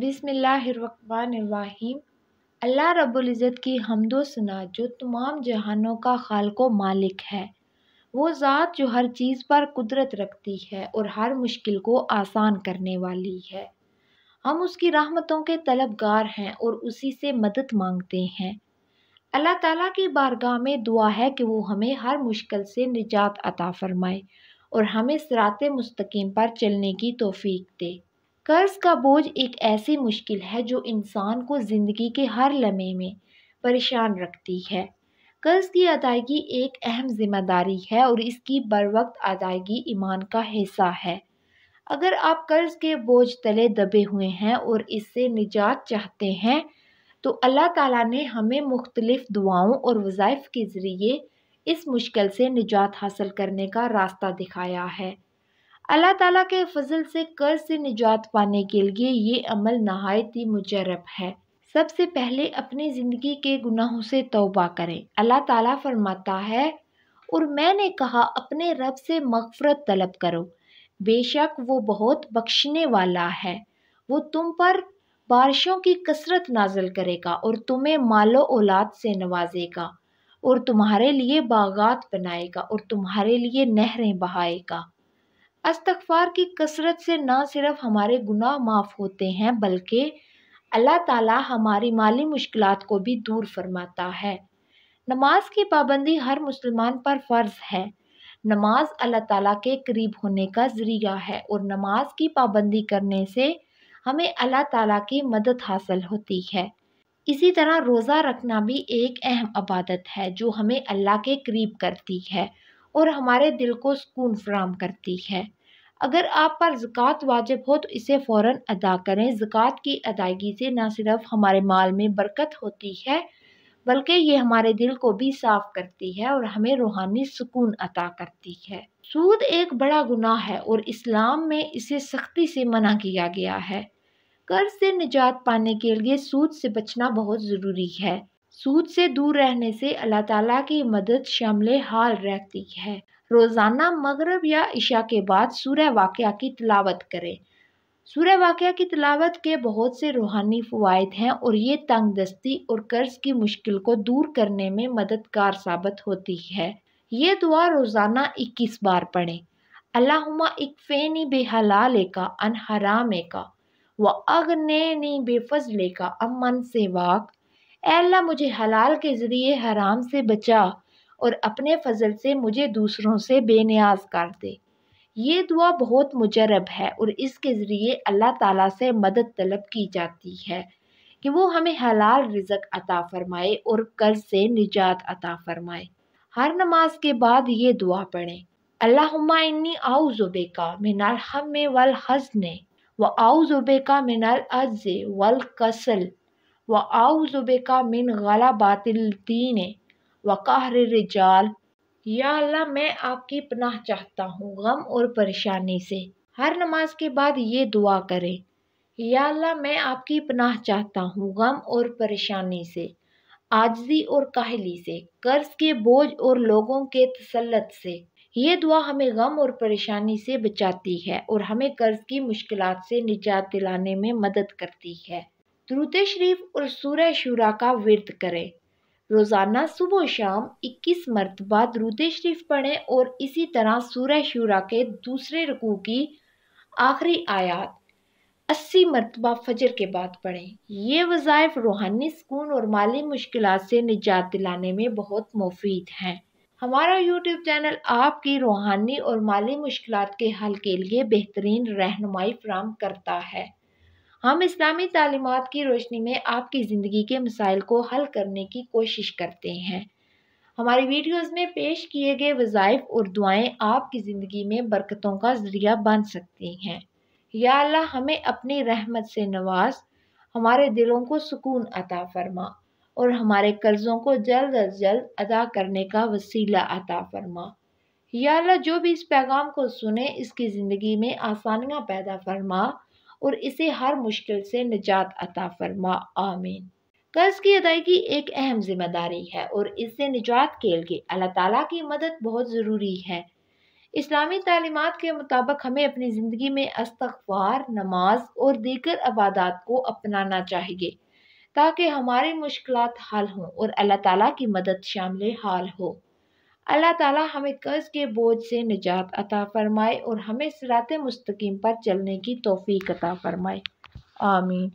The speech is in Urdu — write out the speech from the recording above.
بسم اللہ الرحمن الرحیم۔ اللہ رب العزت کی حمد و ثنا جو تمام جہانوں کا خالق و مالک ہے، وہ ذات جو ہر چیز پر قدرت رکھتی ہے اور ہر مشکل کو آسان کرنے والی ہے۔ ہم اس کی رحمتوں کے طلبگار ہیں اور اسی سے مدد مانگتے ہیں۔ اللہ تعالیٰ کی بارگاہ میں دعا ہے کہ وہ ہمیں ہر مشکل سے نجات عطا فرمائے اور ہمیں صراط مستقیم پر چلنے کی توفیق دے۔ قرض کا بوجھ ایک ایسی مشکل ہے جو انسان کو زندگی کے ہر لمحے میں پریشان رکھتی ہے۔ قرض کی ادائیگی ایک اہم ذمہ داری ہے اور اس کی بروقت ادائیگی ایمان کا حصہ ہے۔ اگر آپ قرض کے بوجھ تلے دبے ہوئے ہیں اور اس سے نجات چاہتے ہیں تو اللہ تعالیٰ نے ہمیں مختلف دعاؤں اور وظائف کے ذریعے اس مشکل سے نجات حاصل کرنے کا راستہ دکھایا ہے۔ اللہ تعالیٰ کے فضل سے قرض سے نجات پانے کے لیے یہ عمل نہایت ہی مجرب ہے۔ سب سے پہلے اپنی زندگی کے گناہوں سے توبہ کریں۔ اللہ تعالیٰ فرماتا ہے، اور میں نے کہا اپنے رب سے مغفرت طلب کرو، بے شک وہ بہت بخشنے والا ہے۔ وہ تم پر بارشوں کی کثرت نازل کرے گا اور تمہیں مال و اولاد سے نوازے گا اور تمہارے لیے باغات بنائے گا اور تمہارے لیے نہریں بہائے گا۔ استغفار کی کثرت سے نہ صرف ہمارے گناہ معاف ہوتے ہیں بلکہ اللہ تعالیٰ ہماری مالی مشکلات کو بھی دور فرماتا ہے۔ نماز کی پابندی ہر مسلمان پر فرض ہے۔ نماز اللہ تعالیٰ کے قریب ہونے کا ذریعہ ہے اور نماز کی پابندی کرنے سے ہمیں اللہ تعالیٰ کی مدد حاصل ہوتی ہے۔ اسی طرح روزہ رکھنا بھی ایک اہم عبادت ہے جو ہمیں اللہ کے قریب کرتی ہے اور ہمارے دل کو سکون فراہم کرتی ہے۔ اگر آپ پر زکوٰۃ واجب ہو تو اسے فوراً ادا کریں۔ زکوٰۃ کی ادائیگی سے نہ صرف ہمارے مال میں برکت ہوتی ہے بلکہ یہ ہمارے دل کو بھی صاف کرتی ہے اور ہمیں روحانی سکون عطا کرتی ہے۔ سود ایک بڑا گناہ ہے اور اسلام میں اسے سختی سے منع کیا گیا ہے۔ قرض سے نجات پانے کے لیے سود سے بچنا بہت ضروری ہے۔ سود سے دور رہنے سے اللہ تعالیٰ کی مدد شامل حال رہتی ہے۔ روزانہ مغرب یا عشاء کے بعد سورہ واقعہ کی تلاوت کریں۔ سورہ واقعہ کی تلاوت کے بہت سے روحانی فوائد ہیں اور یہ تنگ دستی اور قرض کی مشکل کو دور کرنے میں مددگار ثابت ہوتی ہے۔ یہ دعا روزانہ 21 بار پڑھیں۔ اللہم اکفینی بحلالک عن حرامک واغننی بفضلک عمن سواک۔ اے اللہ مجھے حلال کے ذریعے حرام سے بچا اور اپنے فضل سے مجھے دوسروں سے بے نیاز کر دے۔ یہ دعا بہت مجرب ہے اور اس کے ذریعے اللہ تعالیٰ سے مدد طلب کی جاتی ہے کہ وہ ہمیں حلال رزق عطا فرمائے اور قرض سے نجات عطا فرمائے۔ ہر نماز کے بعد یہ دعا پڑھیں۔ اللہم انی اعوذ بک من الہم والحزن واعوذ بک من العجز والکسل واعوذ بک من غلبۃ الدین وقہر الرجال۔ یا اللہ میں آپ کی پناہ چاہتا ہوں غم اور پریشانی سے۔ ہر نماز کے بعد یہ دعا کریں۔ یا اللہ میں آپ کی پناہ چاہتا ہوں غم اور پریشانی سے، عاجزی اور کاہلی سے، قرض کے بوجھ اور لوگوں کے تسلط سے۔ یہ دعا ہمیں غم اور پریشانی سے بچاتی ہے اور ہمیں قرض کی مشکلات سے نجات دلانے میں مدد کرتی ہے۔ درود شریف اور سورہ شورا کا ورد کریں۔ روزانہ صبح و شام 21 مرتبہ درود شریف پڑھیں اور اسی طرح سورہ شورا کے دوسرے رکوع کی آخری آیات 80 مرتبہ فجر کے بعد پڑھیں۔ یہ وظائف روحانی سکون اور مالی مشکلات سے نجات دلانے میں بہت مفید ہیں۔ ہمارا یوٹیوب چینل آپ کی روحانی اور مالی مشکلات کے حل کے لیے بہترین رہنمائی فراہم کرتا ہے۔ ہم اسلامی تعلیمات کی روشنی میں آپ کی زندگی کے مسائل کو حل کرنے کی کوشش کرتے ہیں۔ ہماری ویڈیوز میں پیش کیے گئے وظائف اور دعائیں آپ کی زندگی میں برکتوں کا ذریعہ بن سکتی ہیں۔ یا اللہ ہمیں اپنی رحمت سے نواز، ہمارے دلوں کو سکون عطا فرما اور ہمارے قرضوں کو جلد از جلد ادا کرنے کا وسیلہ عطا فرما۔ یا اللہ جو بھی اس پیغام کو سنے اس کی زندگی میں آسانیاں پیدا فرما اور اسے ہر مشکل سے نجات عطا فرما، آمین۔ قرض کی ادائیگی ایک اہم ذمہ داری ہے اور اس سے نجات کے لیے اللہ تعالیٰ کی مدد بہت ضروری ہے۔ اسلامی تعلیمات کے مطابق ہمیں اپنی زندگی میں استغفار، نماز اور دیگر عبادات کو اپنانا چاہیے تاکہ ہماری مشکلات حل ہوں اور اللہ تعالیٰ کی مدد شامل حال ہو۔ اللہ تعالیٰ ہمیں قرض کے بوجھ سے نجات عطا فرمائے اور ہمیں صراط مستقیم پر چلنے کی توفیق عطا فرمائے۔ آمین۔